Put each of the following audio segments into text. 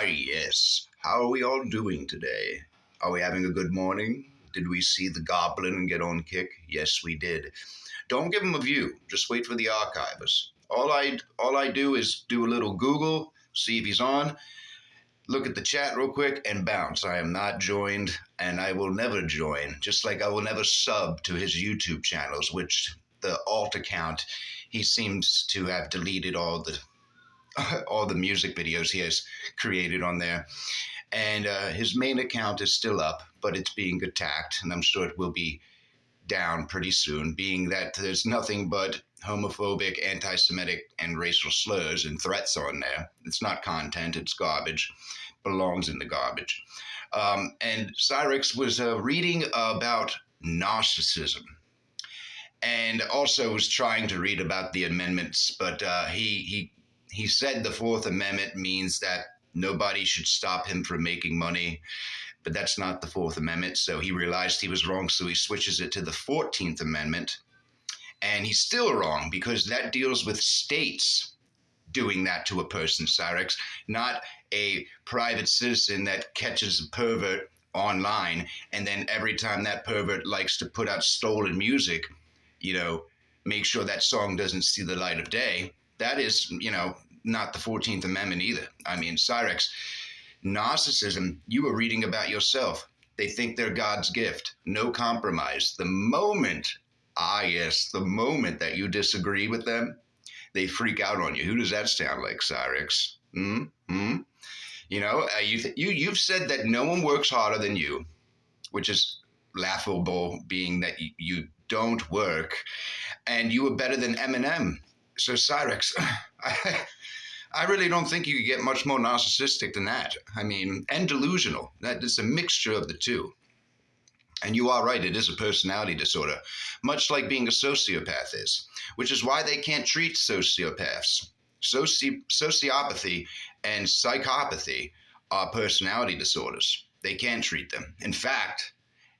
Yes. How are we all doing today? Are we having a good morning? Did we see the goblin and get on kick? Yes, we did. Don't give him a view. Just wait for the archivers. All I do is do a little Google, see if he's on, look at the chat real quick, and bounce. I am not joined, and I will never join. Just like I will never sub to his YouTube channels, which the alt account, he seems to have deleted all the music videos he has created on there. And his main account is still up, but it's being attacked, and I'm sure it will be down pretty soon, being that there's nothing but homophobic, anti-Semitic, and racial slurs and threats on there. It's not content, it's garbage. Belongs in the garbage. And Cyraxx was reading about narcissism, and also was trying to read about the amendments, but he said the Fourth Amendment means that nobody should stop him from making money, but that's not the Fourth Amendment. So he realized he was wrong, so he switches it to the 14th Amendment. And he's still wrong because that deals with states doing that to a person, Cyraxx, not a private citizen that catches a pervert online, and then every time that pervert likes to put out stolen music, make sure that song doesn't see the light of day. That is, not the 14th Amendment either. I mean, Cyraxx, narcissism, you were reading about yourself. They think they're God's gift. No compromise. The moment that you disagree with them, they freak out on you. Who does that sound like, Cyraxx? You've said that no one works harder than you, which is laughable, being that you don't work, and you were better than Eminem. So Cyraxx, I really don't think you could get much more narcissistic than that. I mean, and delusional. That is a mixture of the two. And you are right, it is a personality disorder, much like being a sociopath is, which is why they can't treat sociopaths. Sociopathy and psychopathy are personality disorders. They can't treat them. In fact,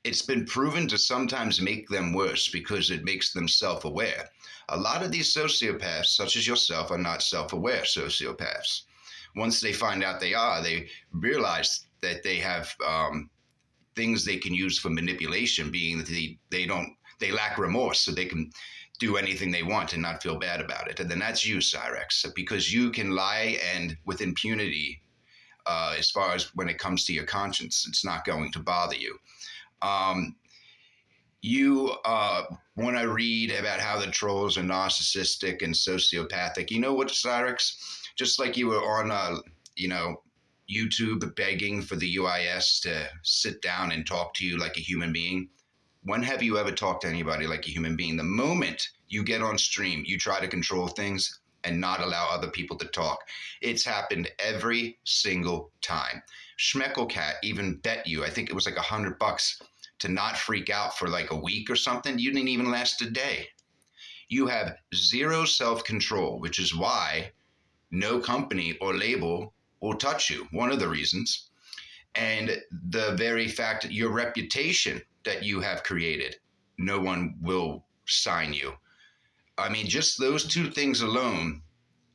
it's been proven to sometimes make them worse because it makes them self-aware. A lot of these sociopaths, such as yourself, are not self-aware sociopaths. Once they find out they realize that they have things they can use for manipulation, being that they lack remorse, so they can do anything they want and not feel bad about it. And then that's you, Cyraxx, because you can lie and with impunity, as far as when it comes to your conscience, it's not going to bother you. You want to read about how the trolls are narcissistic and sociopathic. You know what, Cyraxx? Just like you were on, YouTube begging for the UIS to sit down and talk to you like a human being. When have you ever talked to anybody like a human being? The moment you get on stream, you try to control things and not allow other people to talk. It's happened every single time. Schmecklecat even bet you, I think it was like $100, to not freak out for like a week or something. You didn't even last a day. You have zero self-control, which is why no company or label will touch you. One of the reasons. And the very fact that your reputation that you have created, no one will sign you. I mean, just those two things alone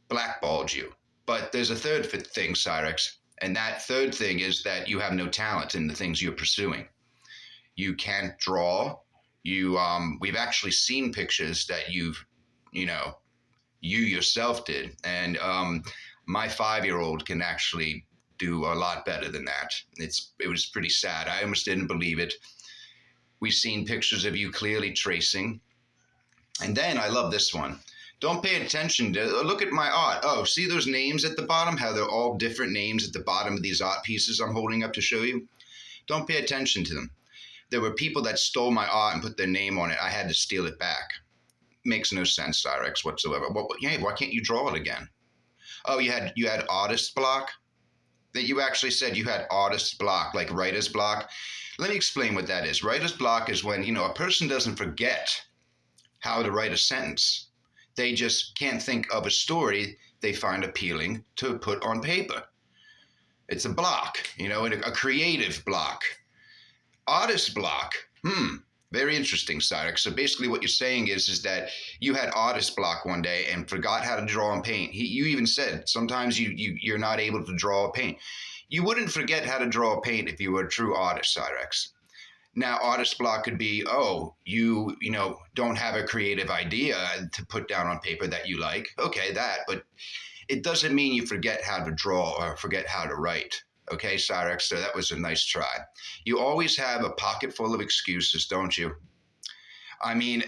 blackballed you. But there's a third thing, Cyraxx, and that third thing is that you have no talent in the things you're pursuing. You can't draw. We've actually seen pictures that you yourself did, and my 5-year-old can actually do a lot better than that. It was pretty sad. I almost didn't believe it. We've seen pictures of you clearly tracing. And then I love this one. Don't pay attention to, look at my art. Oh, see those names at the bottom? How they're all different names at the bottom of these art pieces I'm holding up to show you? Don't pay attention to them. There were people that stole my art and put their name on it. I had to steal it back. Makes no sense, Cyraxx, whatsoever. Why can't you draw it again? Oh, you had artist block? That you actually said you had artist block, like writer's block. Let me explain what that is. Writer's block is when, a person doesn't forget how to write a sentence. They just can't think of a story they find appealing to put on paper. It's a block, a creative block. Artist block. Very interesting, Cyraxx. So basically what you're saying is that you had artist block one day and forgot how to draw and paint. You even said sometimes you're not able to draw or paint. You wouldn't forget how to draw paint if you were a true artist, Cyraxx. Now, artist block could be, oh, you don't have a creative idea to put down on paper that you like. Okay, that, but it doesn't mean you forget how to draw or forget how to write. Okay, Cyraxx, so that was a nice try. You always have a pocket full of excuses, don't you? I mean,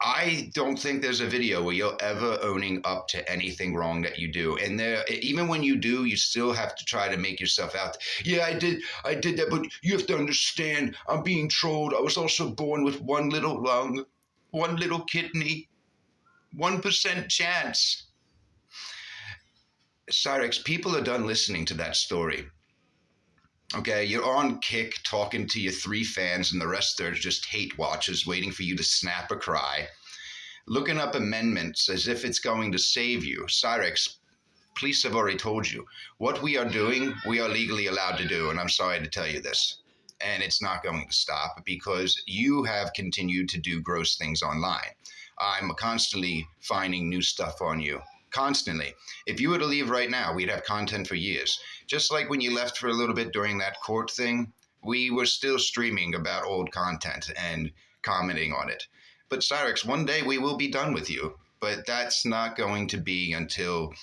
I don't think there's a video where you're ever owning up to anything wrong that you do. And there, even when you do, you still have to try to make yourself out. Yeah, I did that, but you have to understand, I'm being trolled. I was also born with one little lung, one little kidney, 1% chance. Cyraxx, people are done listening to that story. Okay, you're on Kick talking to your 3 fans, and the rest are just hate watchers waiting for you to snap or cry, looking up amendments as if it's going to save you. Cyraxx, police have already told you. What we are doing, we are legally allowed to do, and I'm sorry to tell you this. And it's not going to stop because you have continued to do gross things online. I'm constantly finding new stuff on you. Constantly. If you were to leave right now, we'd have content for years. Just like when you left for a little bit during that court thing, we were still streaming about old content and commenting on it. But Cyraxx, one day we will be done with you. But that's not going to be until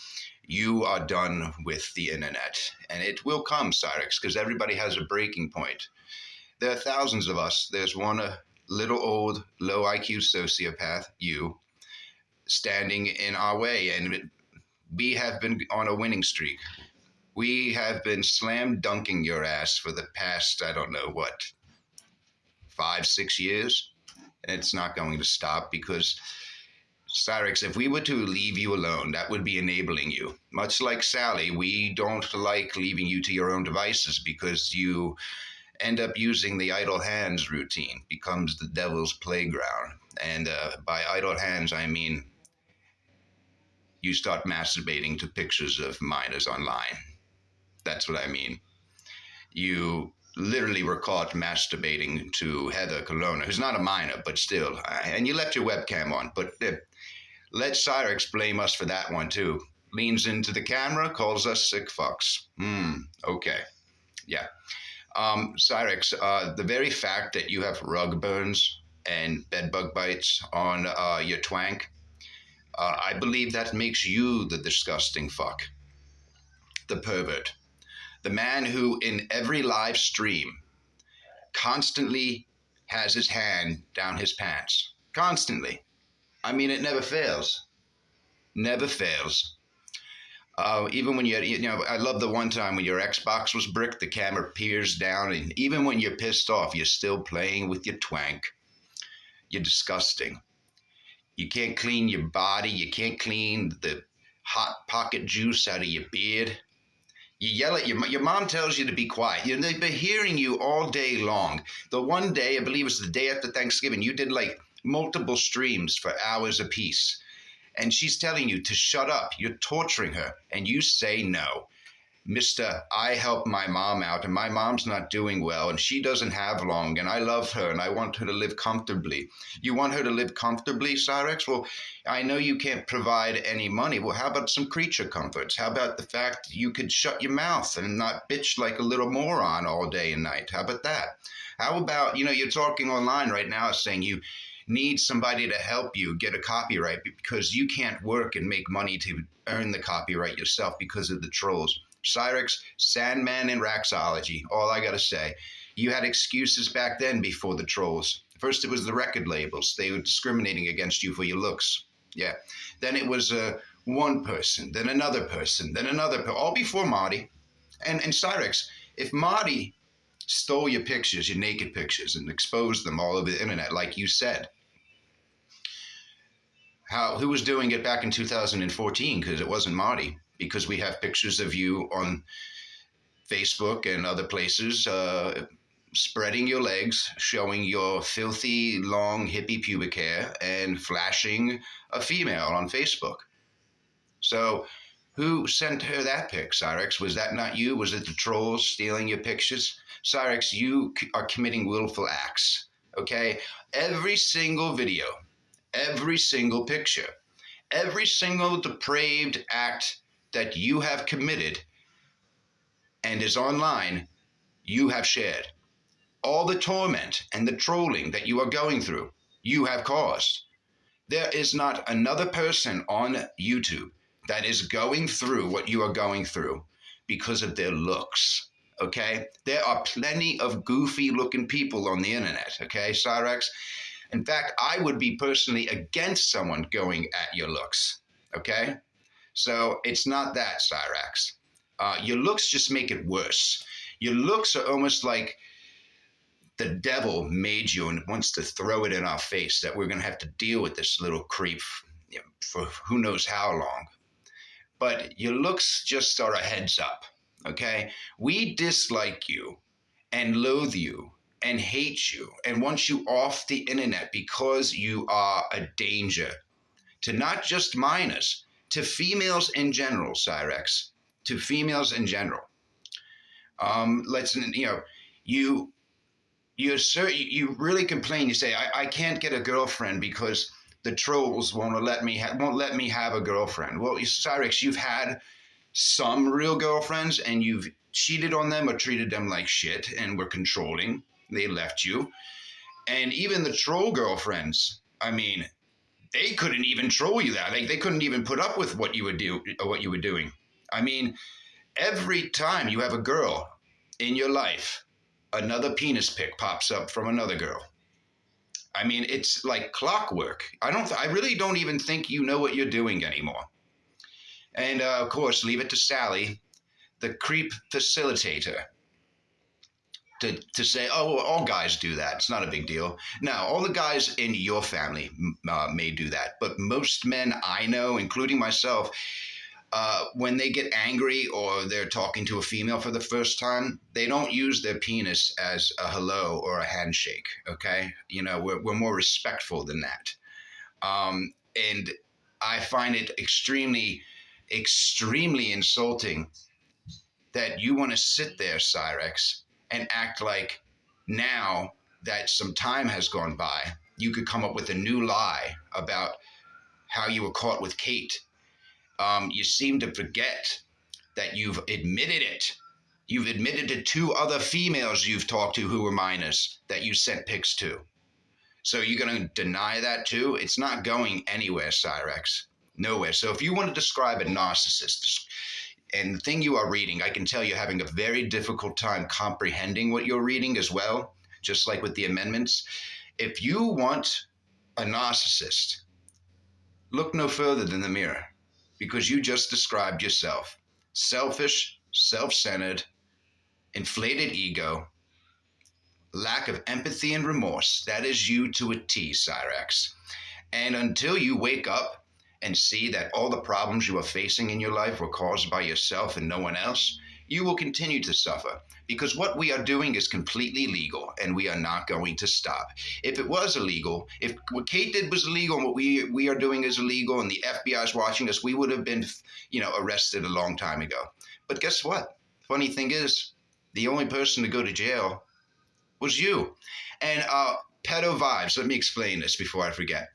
you are done with the internet. And it will come, Cyraxx, because everybody has a breaking point. There are thousands of us. There's one little old, low IQ sociopath, you, standing in our way, and we have been on a winning streak. We have been slam dunking your ass for the past, I don't know what, 5-6 years, and it's not going to stop because, Cyraxx, if we were to leave you alone, that would be enabling you. Much like Sally, we don't like leaving you to your own devices because you end up using the idle hands routine, becomes the devil's playground. And by idle hands, I mean you start masturbating to pictures of minors online. That's what I mean. You literally were caught masturbating to Heather Colonna, who's not a minor, but still. And you left your webcam on. But let Cyraxx blame us for that one, too. Leans into the camera, calls us sick fucks. Okay. Yeah. Cyraxx, the very fact that you have rug burns and bedbug bites on your twank, I believe that makes you the disgusting fuck, the pervert, the man who in every live stream constantly has his hand down his pants. Constantly. I mean, it never fails. Never fails. Even when I love the one time when your Xbox was bricked, the camera peers down, and even when you're pissed off, you're still playing with your twank. You're disgusting. You can't clean your body. You can't clean the hot pocket juice out of your beard. You yell at your mom tells you to be quiet. They've been hearing you all day long. The one day, I believe it was the day after Thanksgiving, you did like multiple streams for hours apiece. And she's telling you to shut up. You're torturing her. And you say no. Mister, I help my mom out, and my mom's not doing well, and she doesn't have long, and I love her, and I want her to live comfortably. You want her to live comfortably, Cyraxx? Well, I know you can't provide any money. Well, how about some creature comforts? How about the fact you could shut your mouth and not bitch like a little moron all day and night? How about that? How about, you're talking online right now saying you need somebody to help you get a copyright because you can't work and make money to earn the copyright yourself because of the trolls. Cyraxx, Sandman, and Raxology. All I got to say. You had excuses back then before the trolls. First, it was the record labels. They were discriminating against you for your looks. Yeah. Then it was one person, then another person, then another person, all before Marty. And Cyraxx, if Marty stole your pictures, your naked pictures, and exposed them all over the internet, like you said, who was doing it back in 2014? Because it wasn't Marty. Because we have pictures of you on Facebook and other places spreading your legs, showing your filthy, long, hippie pubic hair, and flashing a female on Facebook. So who sent her that pic, Cyraxx? Was that not you? Was it the trolls stealing your pictures? Cyraxx, you are committing willful acts, okay? Every single video, every single picture, every single depraved act that you have committed and is online, you have shared. All the torment and the trolling that you are going through, you have caused. There is not another person on YouTube that is going through what you are going through because of their looks. Okay? There are plenty of goofy looking people on the internet. Okay, Cyraxx? In fact, I would be personally against someone going at your looks. Okay? So it's not that, Cyraxx. Your looks just make it worse. Your looks are almost like the devil made you and wants to throw it in our face that we're going to have to deal with this little creep for who knows how long. But your looks just are a heads up, okay? We dislike you and loathe you and hate you and want you off the internet because you are a danger to not just minors, to females in general, Cyraxx, to females in general. You really complain. You say, I can't get a girlfriend because the trolls won't let me have a girlfriend. Well, Cyraxx, you've had some real girlfriends and you've cheated on them or treated them like shit and were controlling. They left you. And even the troll girlfriends, I mean, they couldn't even troll you that. They couldn't even put up with what you were doing. I mean, every time you have a girl in your life, another penis pic pops up from another girl. I mean, it's like clockwork. I really don't even think you know what you're doing anymore. And of course, leave it to Sally, the creep facilitator, to say, oh, well, all guys do that. It's not a big deal. Now, all the guys in your family may do that, but most men I know, including myself, when they get angry or they're talking to a female for the first time, they don't use their penis as a hello or a handshake, okay? You know, we're more respectful than that. And I find it extremely, extremely insulting that you want to sit there, Cyraxx, and act like now that some time has gone by, you could come up with a new lie about how you were caught with Kate. You seem to forget that you've admitted it. You've admitted to 2 other females you've talked to who were minors that you sent pics to. So you're going to deny that too? It's not going anywhere, Cyraxx. Nowhere. So if you want to describe a narcissist, and the thing you are reading, I can tell you're having a very difficult time comprehending what you're reading as well, just like with the amendments. If you want a narcissist, look no further than the mirror, because you just described yourself. Selfish, self-centered, inflated ego, lack of empathy and remorse. That is you to a T, Cyraxx. And until you wake up and see that all the problems you are facing in your life were caused by yourself and no one else, you will continue to suffer, because what we are doing is completely legal and we are not going to stop. If it was illegal, if what Kate did was illegal and what we are doing is illegal and the FBI is watching us, we would have been, arrested a long time ago. But guess what? Funny thing is, the only person to go to jail was you. And pedo vibes, let me explain this before I forget.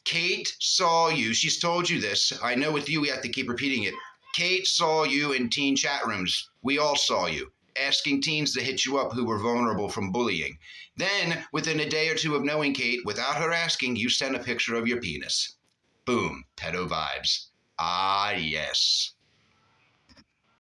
Kate saw you. She's told you this. I know with you, we have to keep repeating it. Kate saw you in teen chat rooms. We all saw you, asking teens to hit you up who were vulnerable from bullying. Then, within a day or two of knowing Kate, without her asking, you sent a picture of your penis. Boom, pedo vibes. Ah, yes.